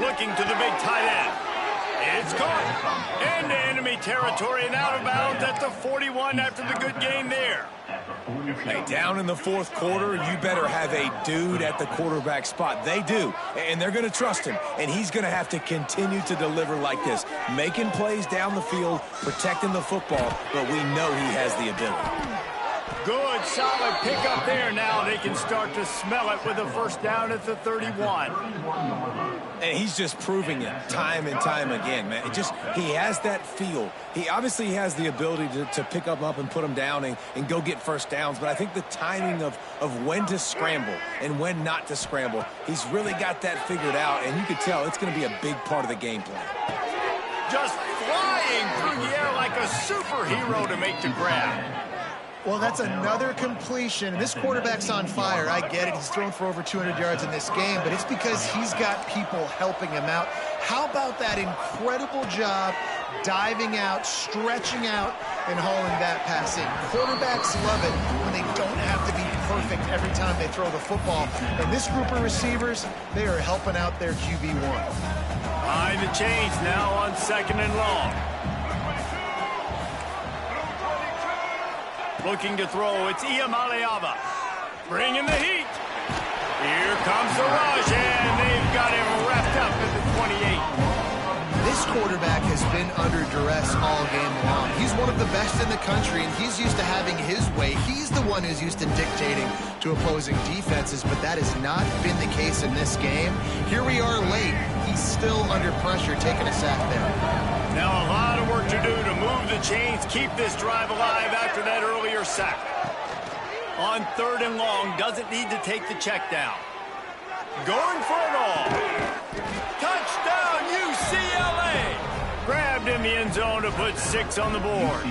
Looking to the big tight end. It's caught into enemy territory and out of bounds at the 41 after the good game there. Hey, down in the fourth quarter, you better have a dude at the quarterback spot. They do, and they're going to trust him, and he's going to have to continue to deliver like this, making plays down the field, protecting the football, but we know he has the ability. Good, solid pickup there. Now they can start to smell it with a first down at the 31. And he's just proving it time and time again, man. He has that feel. He obviously has the ability to pick them up and put them down and go get first downs, but I think the timing of when to scramble and when not to scramble, he's really got that figured out, and you can tell it's going to be a big part of the game plan. Just flying through the air like a superhero to make the grab. Well, that's another completion. This quarterback's on fire. I get it. He's thrown for over 200 yards in this game, but it's because he's got people helping him out. How about that incredible job diving out, stretching out, and hauling that pass in? Quarterbacks love it when they don't have to be perfect every time they throw the football. And this group of receivers, they are helping out their QB1. Behind the chains now on second and long. Looking to throw, it's Iamaleava. Bringing the heat. Here comes the rush, and they've got him wrapped up at the 28. This quarterback has been under duress all game long. He's one of the best in the country, and he's used to having his way. He's the one who's used to dictating to opposing defenses, but that has not been the case in this game. Here we are late. He's still under pressure, taking a sack there. Now a lot of work to do to move the chains, keep this drive alive after that earlier sack. On third and long, doesn't need to take the check down. Going for it all. Touchdown, UCLA! Grabbed in the end zone to put 6 on the board.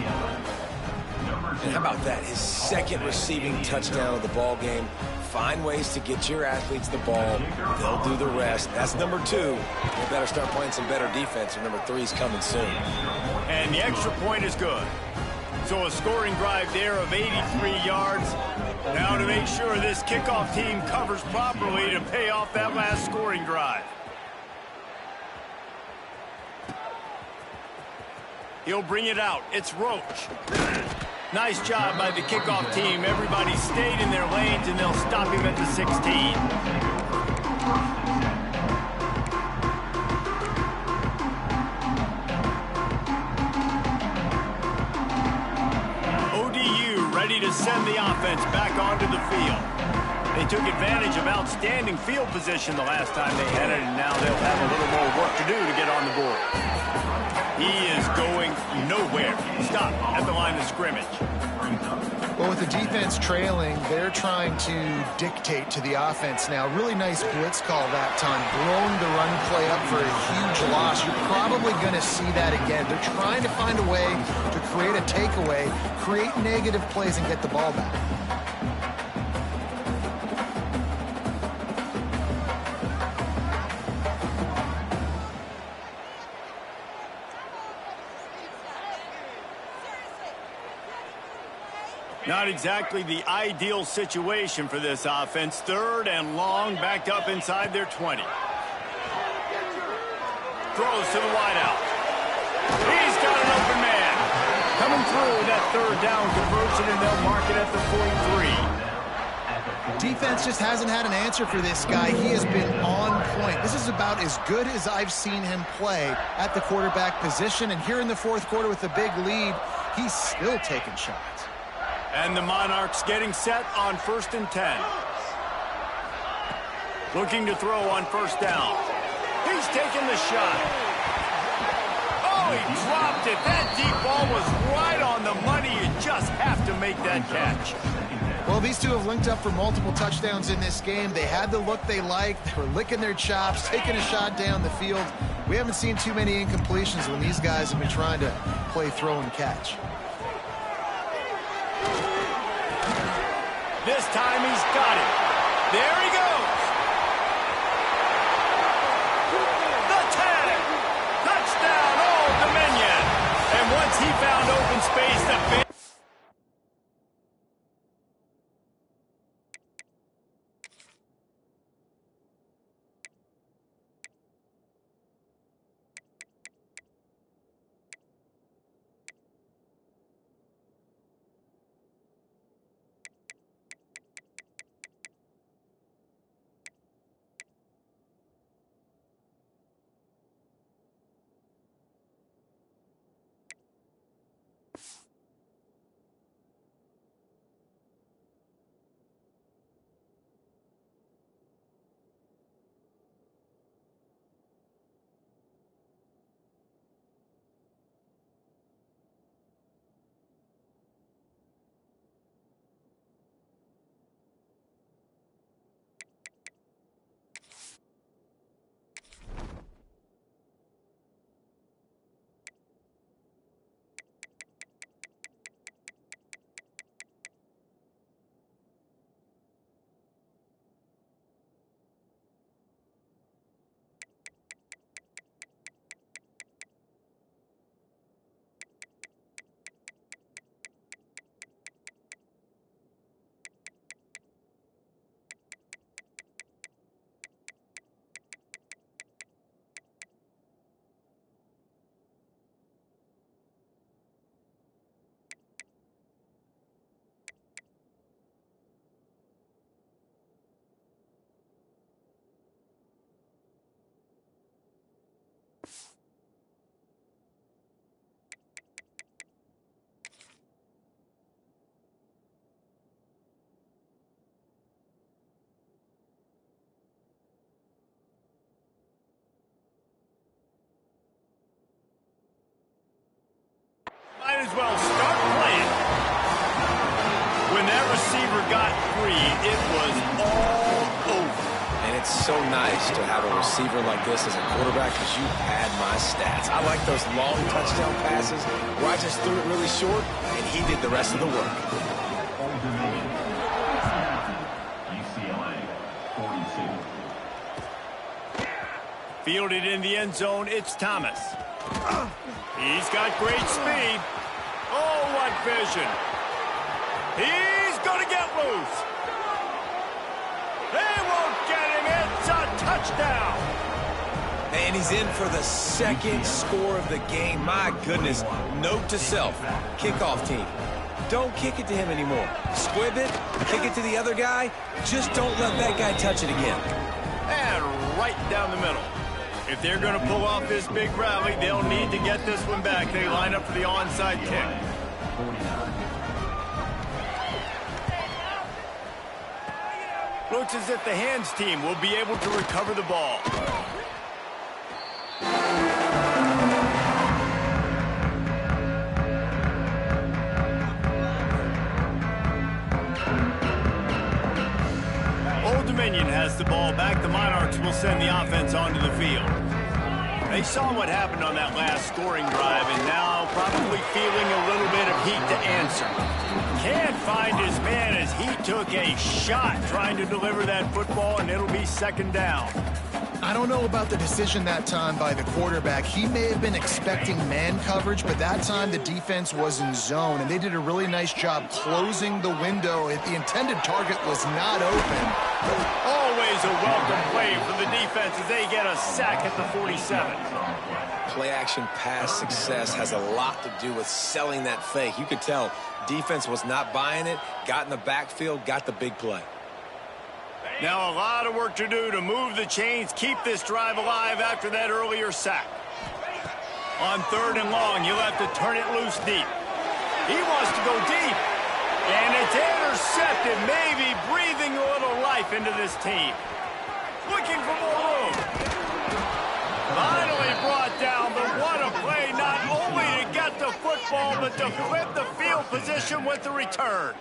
And how about that? His second receiving touchdown of the ball game. Find ways to get your athletes the ball. They'll do the rest. That's number 2. They better start playing some better defense, and number 3 is coming soon. And the extra point is good. So a scoring drive there of 83 yards. Now to make sure this kickoff team covers properly to pay off that last scoring drive. He'll bring it out. It's Roach. Nice job by the kickoff team. Everybody stayed in their lanes, and they'll stop him at the 16. ODU ready to send the offense back onto the field. They took advantage of outstanding field position the last time they had it, and now they'll have a little more work to do to get on the board. He is going nowhere. Stop at the line of scrimmage. Well, with the defense trailing, they're trying to dictate to the offense now. Really nice blitz call that time. Blowing the run play up for a huge loss. You're probably going to see that again. They're trying to find a way to create a takeaway, create negative plays, and get the ball back. Not exactly the ideal situation for this offense. 3rd and long, backed up inside their 20. Throws to the wideout. He's got an open man. Coming through that 3rd down conversion, and they'll mark it at the 43. Defense just hasn't had an answer for this guy. He has been on point. This is about as good as I've seen him play at the quarterback position. And here in the 4th quarter with the big lead, he's still taking shots. And the Monarchs getting set on 1st and 10. Looking to throw on 1st down. He's taking the shot. Oh, he dropped it. That deep ball was right on the money. You just have to make that catch. Well, these two have linked up for multiple touchdowns in this game. They had the look they liked. They were licking their chops, taking a shot down the field. We haven't seen too many incompletions when these guys have been trying to play throw and catch. This time he's got it. There he goes. The tag. Touchdown, Old Dominion. And once he found open space, the might as well start playing. When that receiver got free, it was all over. And it's so nice to have a receiver like this as a quarterback because you pad my stats. I like those long touchdown passes where I just threw it really short and he did the rest of the work. Fielded in the end zone, it's Thomas. He's got great speed. Oh, what vision. He's going to get loose. They won't get him. It's a touchdown. And he's in for the 2nd score of the game. My goodness. Note to self. Kickoff team. Don't kick it to him anymore. Squib it. Kick it to the other guy. Just don't let that guy touch it again. And right down the middle. If they're going to pull off this big rally, they'll need to get this one back. They line up for the onside kick. Looks as if the hands team will be able to recover the ball. Old Dominion has the ball back. The Monarchs will send the offense onto the field. They saw what happened on that last scoring drive and now probably feeling a little bit of heat to answer. Can't find his man as he took a shot trying to deliver that football, and it'll be 2nd down. I don't know about the decision that time by the quarterback. He may have been expecting man coverage, but that time the defense was in zone, and they did a really nice job closing the window. The intended target was not open. Always a welcome play for the defense as they get a sack at the 47. Play-action pass success has a lot to do with selling that fake. You could tell defense was not buying it, got in the backfield, got the big play. Now a lot of work to do to move the chains, keep this drive alive after that earlier sack. On 3rd and long, you'll have to turn it loose deep. He wants to go deep, and it's intercepted, maybe breathing a little life into this team. Looking for more room. Finally brought down, but what a play, not only to get the football, but to flip the field position with the return.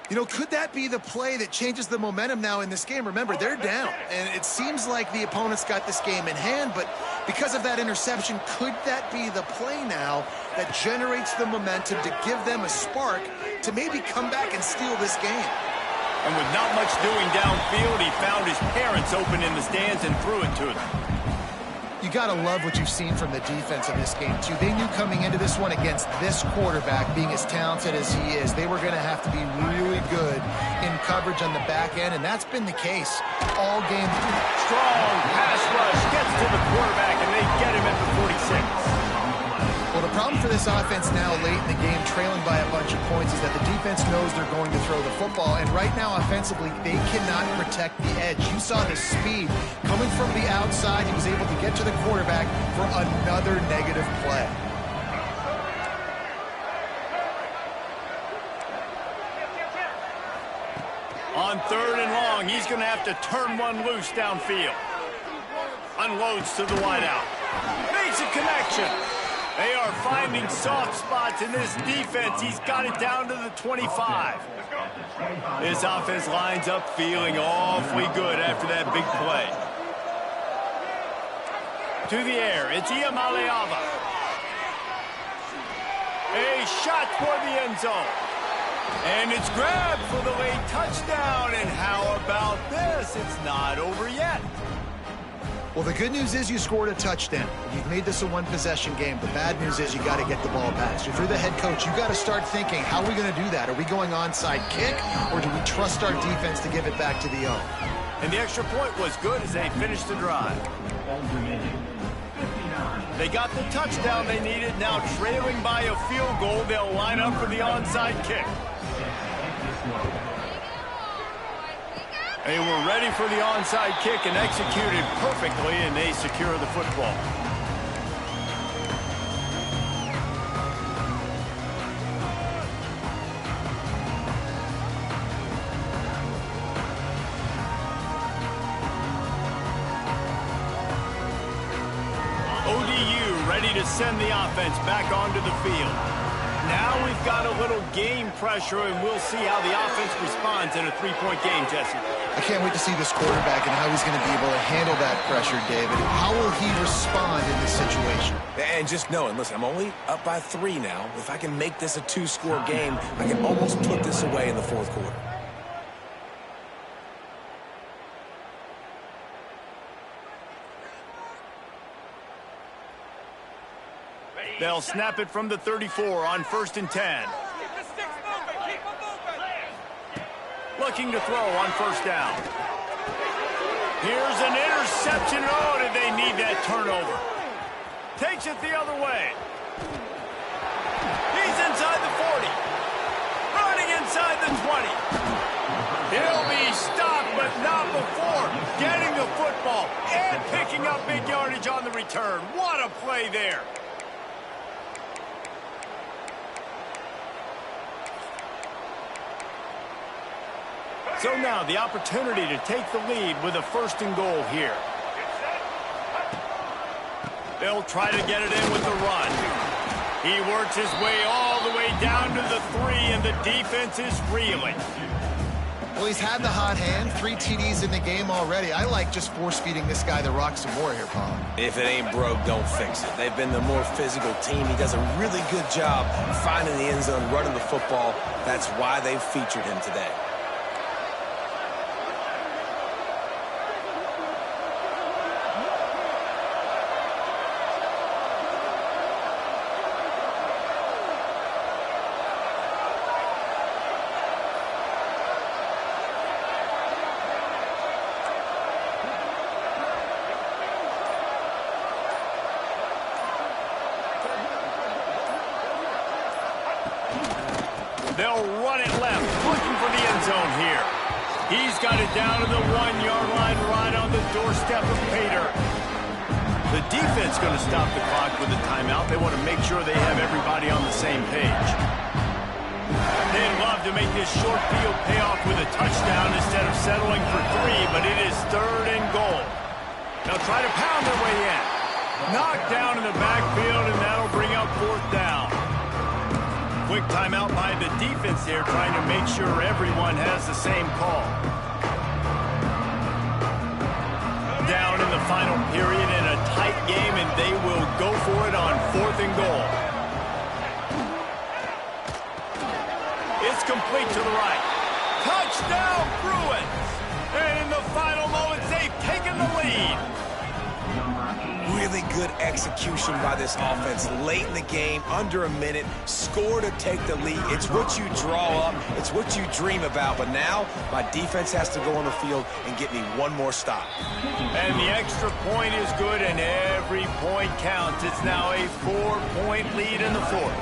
You know, could that be the play that changes the momentum now in this game? Remember, they're down, and it seems like the opponent's got this game in hand, but because of that interception, could that be the play now that generates the momentum to give them a spark to maybe come back and steal this game? And with not much doing downfield, he found his parents open in the stands and threw it to them. You got to love what you've seen from the defense in this game, too. They knew coming into this one against this quarterback, being as talented as he is, they were going to have to be really good in coverage on the back end, and that's been the case all game. Strong pass rush gets to the quarterback, and they get him at the 46. Well, the problem for this offense now late in the game, trailing by a bunch of points, is that the defense knows they're going to throw the football, and right now offensively, they cannot protect the edge. You saw the speed coming from the outside. He was able to get to the quarterback for another negative play. On 3rd and long, he's going to have to turn one loose downfield. Unloads to the wideout. Makes a connection. They are finding soft spots in this defense. He's got it down to the 25. This offense lines up feeling awfully good after that big play. To the air, it's Iamaleava. A shot toward the end zone. And it's grabbed for the late touchdown. And how about this? It's not over yet. Well, the good news is you scored a touchdown. You've made this a one-possession game. The bad news is you got to get the ball passed. If you're the head coach, you got to start thinking, how are we going to do that? Are we going onside kick, or do we trust our defense to give it back to the O? And the extra point was good as they finished the drive. They got the touchdown they needed. Now trailing by a field goal, they'll line up for the onside kick. They were ready for the onside kick and executed perfectly, and they secure the football. ODU ready to send the offense back onto the field. Now we've got a little game pressure, and we'll see how the offense responds in a 3-point game, Jesse. I can't wait to see this quarterback and how he's going to be able to handle that pressure, David. How will he respond in this situation? And just knowing, listen, I'm only up by 3 now. If I can make this a 2-score game, I can almost put this away in the 4th quarter. They'll snap it from the 34 on 1st and 10. Looking to throw on 1st down. Here's an interception. Oh, did they need that turnover? Takes it the other way. He's inside the 40. Running inside the 20. He'll be stopped, but not before getting the football and picking up big yardage on the return. What a play there. So now the opportunity to take the lead with a 1st and goal here. They'll try to get it in with the run. He works his way all the way down to the 3, and the defense is reeling. Well, he's had the hot hand, 3 TDs in the game already. I like just force-feeding this guy the rock some more here, Paul. If it ain't broke, don't fix it. They've been the more physical team. He does a really good job finding the end zone, running the football. That's why they've featured him today. They'll run it left, looking for the end zone here. He's got it down to the 1-yard line, right on the doorstep of Pater. The defense going to stop the clock with a timeout. They want to make sure they have everybody on the same page. They'd love to make this short field pay off with a touchdown instead of settling for 3, but it is 3rd and goal. They'll try to pound their way in. Knocked down in the backfield, and that'll bring up 4th down. Quick timeout by the defense there, trying to make sure everyone has the same call. Down in the final period in a tight game, and they will go for it on 4th and goal. It's complete to the right. Touchdown, Bruins! And in the final moments, they've taken the lead. Really good execution by this offense late in the game, under a minute, score to take the lead. It's what you draw up, it's what you dream about, but now my defense has to go on the field and get me one more stop. And the extra point is good, and every point counts. It's now a 4-point lead in the 4th.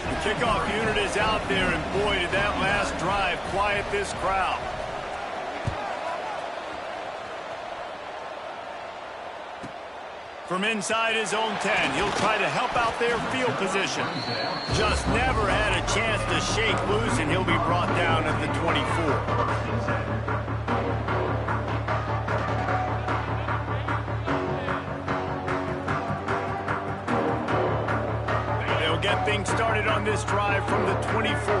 The kickoff unit is out there, and boy, did that last drive quiet this crowd. From inside his own 10, he'll try to help out their field position. Just never had a chance to shake loose, and he'll be brought down at the 24. They'll get things started on this drive from the 24.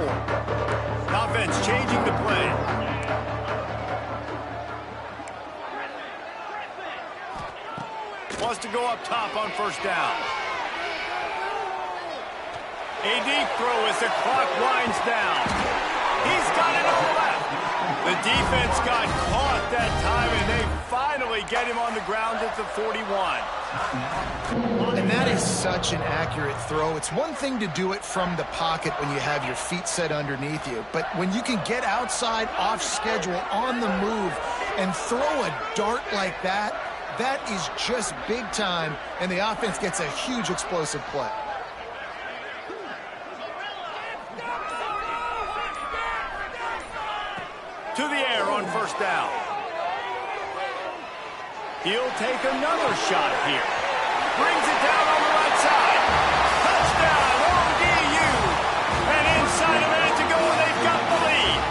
Offense changing the play. Wants to go up top on 1st down. A deep throw as the clock winds down. He's got it on the left. The defense got caught that time, and they finally get him on the ground at the 41. And that is such an accurate throw. It's one thing to do it from the pocket when you have your feet set underneath you, but when you can get outside, off schedule, on the move, and throw a dart like that, that is just big time, and the offense gets a huge explosive play. To the air on 1st down. He'll take another shot here. Brings it down on the right side. Touchdown, ODeeeeeee! And inside a minute to go, and they've got the lead.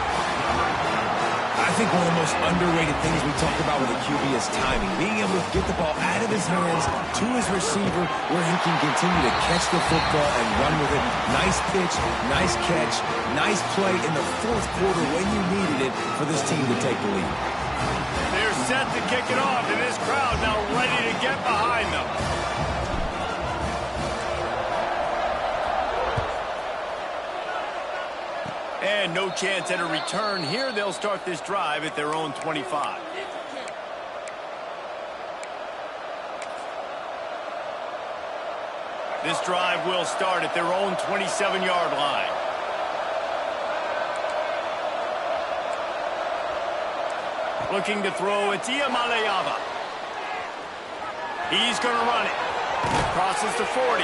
I think one of the most underrated things we talk about with a QB is timing. Being able to get the ball out of his hands to his receiver where he can continue to catch the football and run with it. Nice pitch, nice catch, nice play in the 4th quarter when you needed it for this team to take the lead. They're set to kick it off, and this crowd now ready to get behind them. And no chance at a return here. They'll start this drive at their own 25. This drive will start at their own 27-yard line. Looking to throw, it's Iamaleava. He's going to run it. Crosses to 40.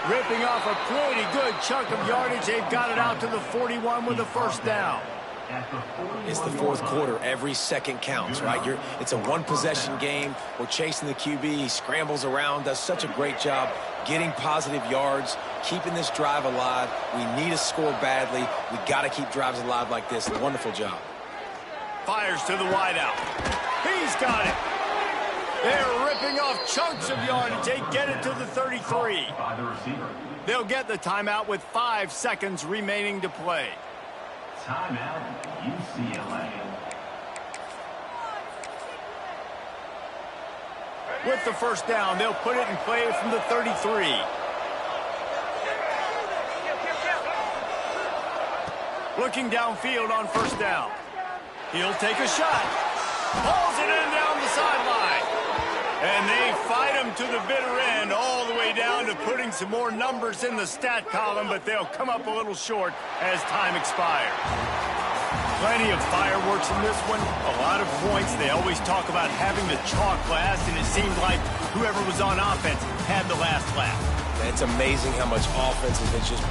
Ripping off a pretty good chunk of yardage. They've got it out to the 41 with a 1st down. It's the 4th quarter. Every second counts, right? It's a one-possession game. We're chasing the QB. He scrambles around, does such a great job getting positive yards, keeping this drive alive. We need a score badly. We got to keep drives alive like this. Wonderful job. Fires to the wideout. He's got it. They're ripping off chunks of yardage. They get it to the 33. They'll get the timeout with 5 seconds remaining to play. Timeout, UCLA. With the 1st down, they'll put it in play from the 33. Looking downfield on 1st down. He'll take a shot. Pulls it in down the sideline. And they fight him to the bitter end, all the way down to putting some more numbers in the stat column, but they'll come up a little short as time expires. Plenty of fireworks in this one, a lot of points. They always talk about having the chalk last, and it seemed like whoever was on offense had the last laugh. It's amazing how much offense has been just